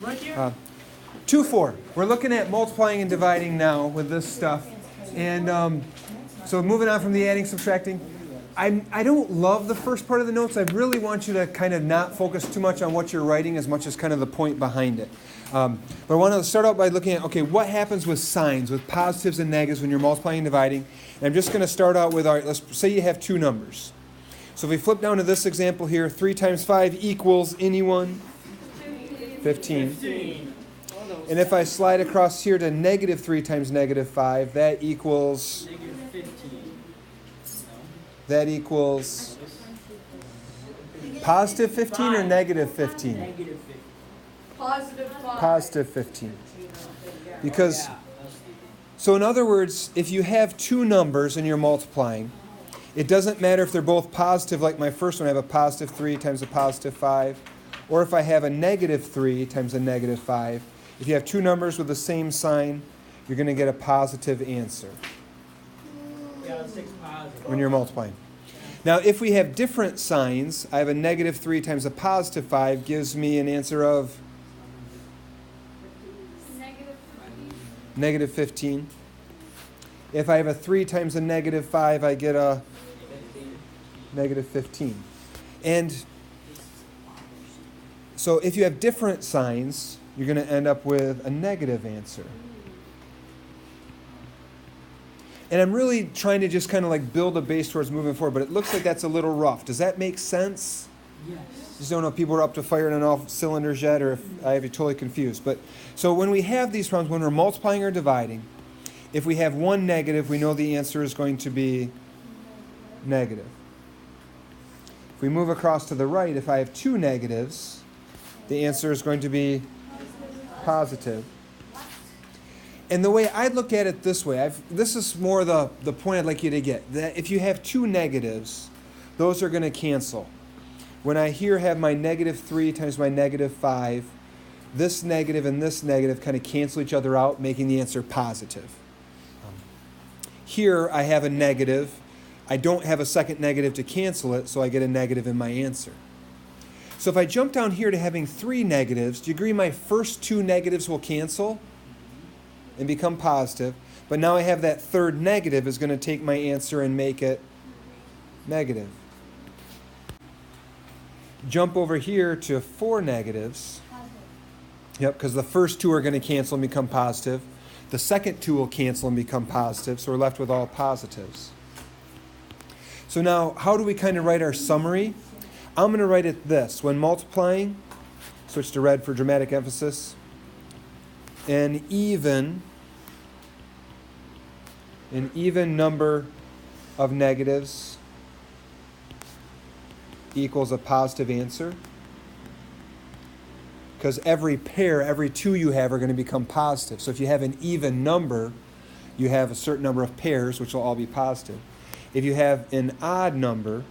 Right here. 2, 4. We're looking at multiplying and dividing now with this stuff. And so moving on from the adding, subtracting. I don't love the first part of the notes. I really want you to kind of not focus too much on what you're writing as much as kind of the point behind it. But I want to start out by looking at, okay, what happens with signs, with positives and negatives when you're multiplying and dividing. And I'm just going to start out with, all right, let's say you have two numbers. So if we flip down to this example here, 3 times 5 equals anyone? 15. And if I slide across here to negative 3 times negative 5, that equals? Negative 15. That equals positive 15 or negative 15? Negative 15. Positive 15. Because, so in other words, if you have two numbers and you're multiplying, it doesn't matter if they're both positive, like my first one, I have a positive 3 times a positive 5, or if I have a negative 3 times a negative 5. If you have two numbers with the same sign, you're going to get a positive answer when you're multiplying. Now, if we have different signs, I have a negative 3 times a positive 5 gives me an answer of negative 15. If I have a 3 times a negative 5, I get a negative 15. And so if you have different signs, you're going to end up with a negative answer. And I'm really trying to just kind of like build a base towards moving forward, but it looks like that's a little rough. Does that make sense? Yes. Just don't know if people are up to firing on all cylinders yet, or if I have you totally confused. But so when we have these problems, when we're multiplying or dividing, if we have one negative, we know the answer is going to be negative. If we move across to the right, if I have two negatives, the answer is going to be positive. And the way I look at it this way, this is more the point I'd like you to get, that if you have two negatives, those are going to cancel. When I here have my negative 3 times my negative 5, this negative and this negative kind of cancel each other out, making the answer positive. Here I have a negative. I don't have a second negative to cancel it, so I get a negative in my answer. So if I jump down here to having 3 negatives, do you agree my first 2 negatives will cancel and become positive? But now I have that third negative is going to take my answer and make it negative. Jump over here to 4 negatives. Yep, because the first 2 are going to cancel and become positive. The second 2 will cancel and become positive, so we're left with all positives. So now, how do we kind of write our summary? I'm going to write it this. When multiplying, switch to red for dramatic emphasis, an even number of negatives equals a positive answer. Because every pair, every 2 you have are going to become positive. So if you have an even number, you have a certain number of pairs, which will all be positive. If you have an odd number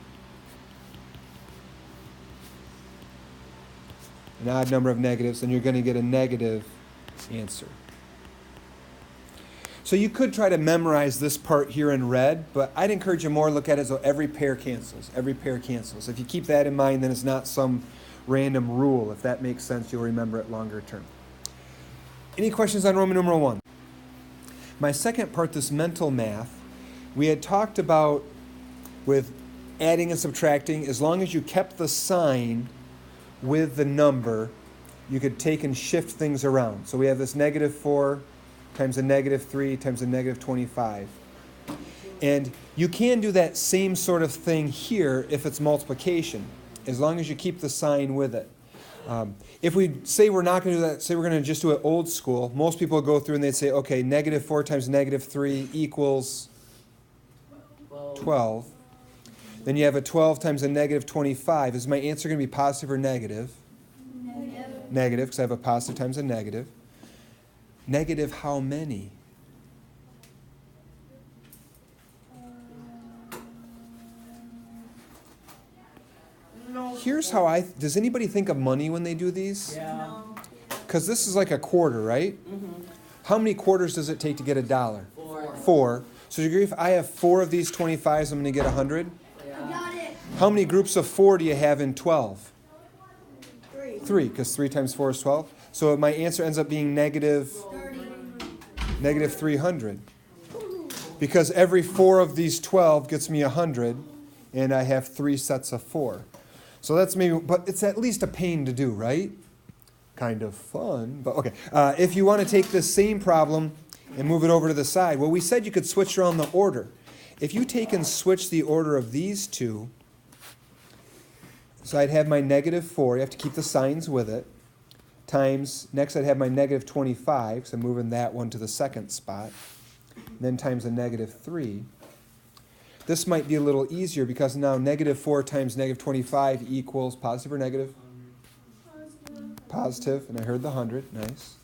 of negatives, then you're going to get a negative answer. So you could try to memorize this part here in red, but I'd encourage you more to look at it as though every pair cancels. Every pair cancels. If you keep that in mind, then it's not some random rule. If that makes sense, you'll remember it longer term. Any questions on Roman numeral 1? My second part, this mental math, we had talked about with adding and subtracting, as long as you kept the sign with the number, you could take and shift things around. So we have this negative 4 times a negative 3 times a negative 25. And you can do that same sort of thing here if it's multiplication, as long as you keep the sign with it. If we say we're not going to do that, say we're going to just do it old school, most people go through and they'd say, okay, negative 4 times negative 3 equals 12. Then you have a 12 times a negative 25. Is my answer going to be positive or negative? Negative, because I have a positive times a negative. Negative how many? Here's how does anybody think of money when they do these? Yeah. Because this is like a quarter, right? Mm-hmm. How many quarters does it take to get $1? 4. So you agree if I have 4 of these 25s, I'm going to get 100? Yeah. How many groups of 4 do you have in 12? 3, because 3 times 4 is 12. So my answer ends up being negative 300. Because every 4 of these 12 gets me 100, and I have 3 sets of 4. So that's maybe, but it's at least a pain to do, right? Kind of fun, but okay. If you want to take this same problem and move it over to the side, well, we said you could switch around the order. If you take and switch the order of these two, so I'd have my negative 4, you have to keep the signs with it, times, next I'd have my negative 25, so I'm moving that one to the second spot, then times a negative 3. This might be a little easier because now negative 4 times negative 25 equals positive or negative? Positive, and I heard the 100, nice.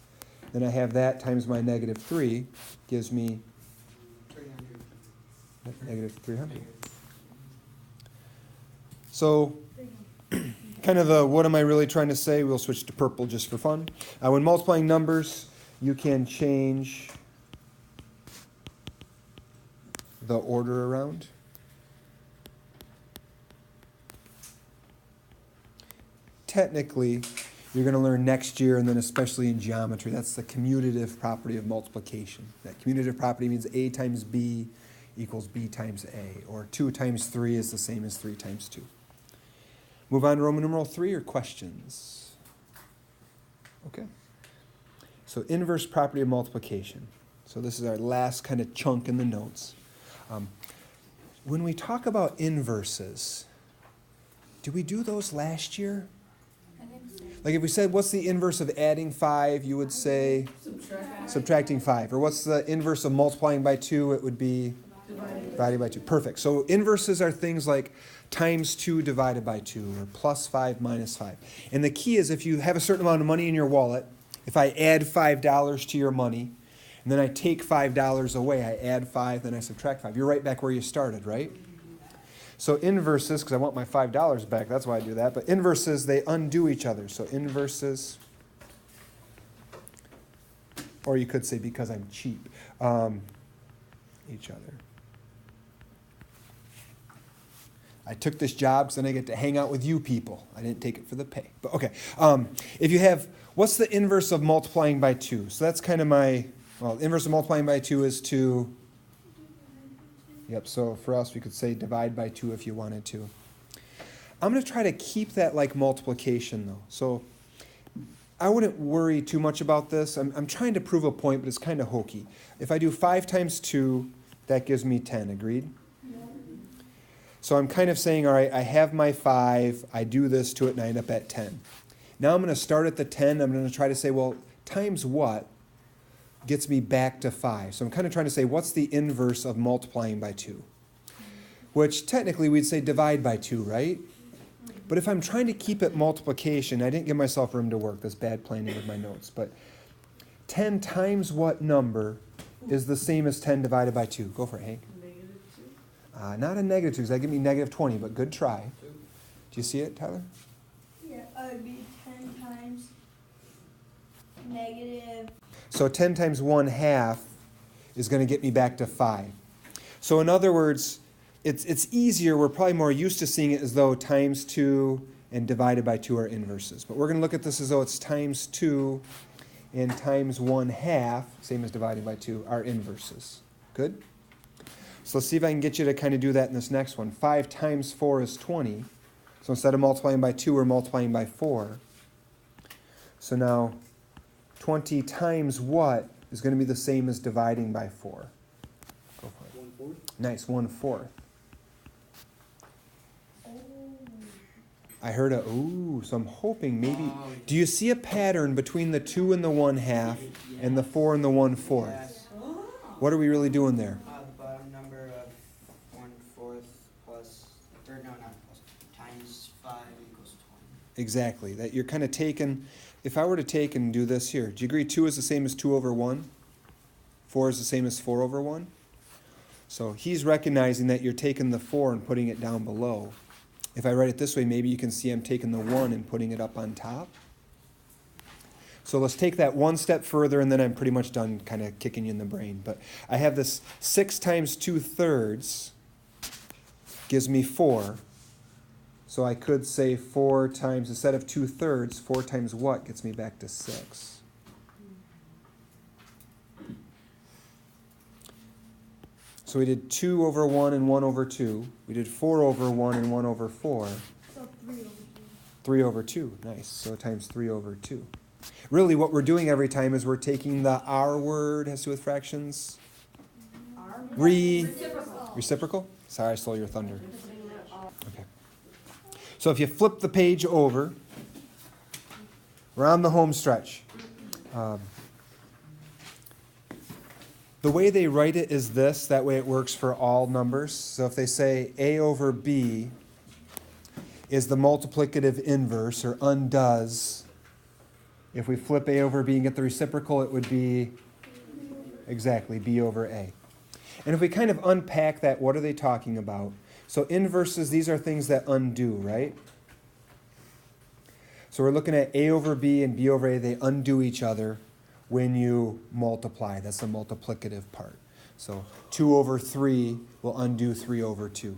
Then I have that times my negative 3 gives me 300. negative 300. So, kind of the what am I really trying to say? We'll switch to purple just for fun. When multiplying numbers, you can change the order around. Technically, you're going to learn next year, and then especially in geometry, that's the commutative property of multiplication. That commutative property means A times B equals B times A, or 2 times 3 is the same as 3 times 2. Move on to Roman numeral 3 or questions? Okay. So inverse property of multiplication. So this is our last kind of chunk in the notes. When we talk about inverses, did we do those last year? Like if we said, what's the inverse of adding 5, you would say subtracting 5. Or what's the inverse of multiplying by 2? It would be divided by 2. Perfect. So inverses are things like times 2 divided by 2, or plus 5 minus 5. And the key is if you have a certain amount of money in your wallet, if I add $5 to your money, and then I take $5 away, I add 5, then I subtract 5. You're right back where you started, right? So inverses, because I want my $5 back, that's why I do that. But inverses, they undo each other. So inverses, or you could say because I'm cheap, each other. I took this job so then I get to hang out with you people. I didn't take it for the pay. But okay, if you have, what's the inverse of multiplying by 2? So that's kind of my, well, inverse of multiplying by 2 is to, yep, so for us we could say divide by 2 if you wanted to. I'm going to try to keep that like multiplication though. So I wouldn't worry too much about this. I'm trying to prove a point, but it's kind of hokey. If I do 5 times 2, that gives me 10, agreed? So I'm kind of saying, all right, I have my 5, I do this to it, and I end up at 10. Now I'm going to start at the 10. I'm going to try to say, well, times what gets me back to 5? So I'm kind of trying to say, what's the inverse of multiplying by 2? Which technically we'd say divide by 2, right? But if I'm trying to keep it multiplication, I didn't give myself room to work. That's bad planning with my notes. But 10 times what number is the same as 10 divided by 2? Go for it, Hank. Not a negative 2, because that give me negative 20, but good try. Do you see it, Tyler? Yeah, it would be 10 times negative. So 10 times 1/2 is going to get me back to 5. So in other words, it's easier. We're probably more used to seeing it as though times 2 and divided by 2 are inverses. But we're going to look at this as though it's times 2 and times 1/2, same as divided by 2, are inverses. Good? So let's see if I can get you to kind of do that in this next one. 5 times 4 is 20. So instead of multiplying by 2, we're multiplying by 4. So now 20 times what is going to be the same as dividing by 4? Go for it. 1/4. Nice, 1/4. I heard a ooh, so I'm hoping maybe. Do you see a pattern between the 2 and the 1/2 and the 4 and the 1/4? Yes. What are we really doing there? The bottom number of 1/4 plus, or no, not plus, times 5 equals 20. Exactly. That you're kind of taking, if I were to take and do this here, do you agree 2 is the same as 2 over 1? 4 is the same as 4 over 1? So he's recognizing that you're taking the 4 and putting it down below. If I write it this way, maybe you can see I'm taking the 1 and putting it up on top. So let's take that one step further, and then I'm pretty much done kind of kicking you in the brain. But I have this 6 times 2/3 gives me 4. So I could say 4 times, instead of 2/3, 4 times what gets me back to 6? So we did 2 over 1 and 1 over 2. We did 4 over 1 and 1 over 4. So 3 over 2. 3 over 2, nice. So times 3 over 2. Really what we're doing every time is we're taking the R word, has to do with fractions. Reciprocal? Sorry, I stole your thunder. Okay. So if you flip the page over, we're on the home stretch. The way they write it is this, that way it works for all numbers. So if they say A over B is the multiplicative inverse, or undoes, if we flip A over B and get the reciprocal, it would be exactly B over A. And if we kind of unpack that, what are they talking about? So inverses, these are things that undo, right? So we're looking at A over B and B over A, they undo each other when you multiply. That's the multiplicative part. So 2 over 3 will undo 3 over 2.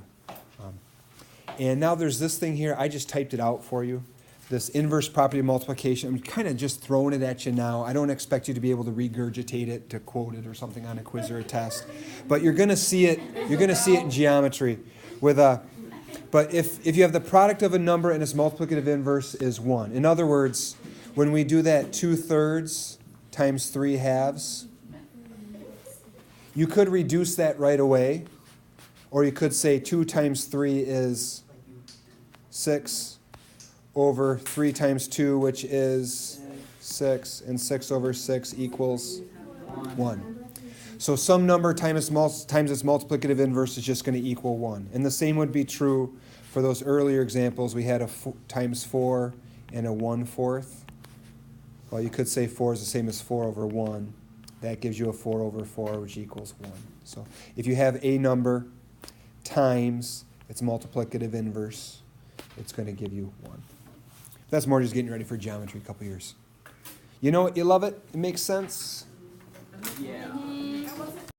And now there's this thing here, I just typed it out for you. This inverse property of multiplication, I'm kind of just throwing it at you now. I don't expect you to be able to regurgitate it, to quote it or something on a quiz or a test. But you're going to see it, in geometry. But if you have the product of a number and its multiplicative inverse is 1. In other words, when we do that 2/3 times 3/2, you could reduce that right away. Or you could say 2 times 3 is 6 over 3 times 2, which is 6, and 6 over 6 equals 1. So some number times its multiplicative inverse is just going to equal 1. And the same would be true for those earlier examples. We had a times 4 and a 1/4. Well, you could say 4 is the same as 4 over 1. That gives you a 4 over 4, which equals 1. So if you have a number times its multiplicative inverse, it's going to give you 1. That's more just getting ready for geometry a couple years. You know it, you love it, it makes sense? Yeah.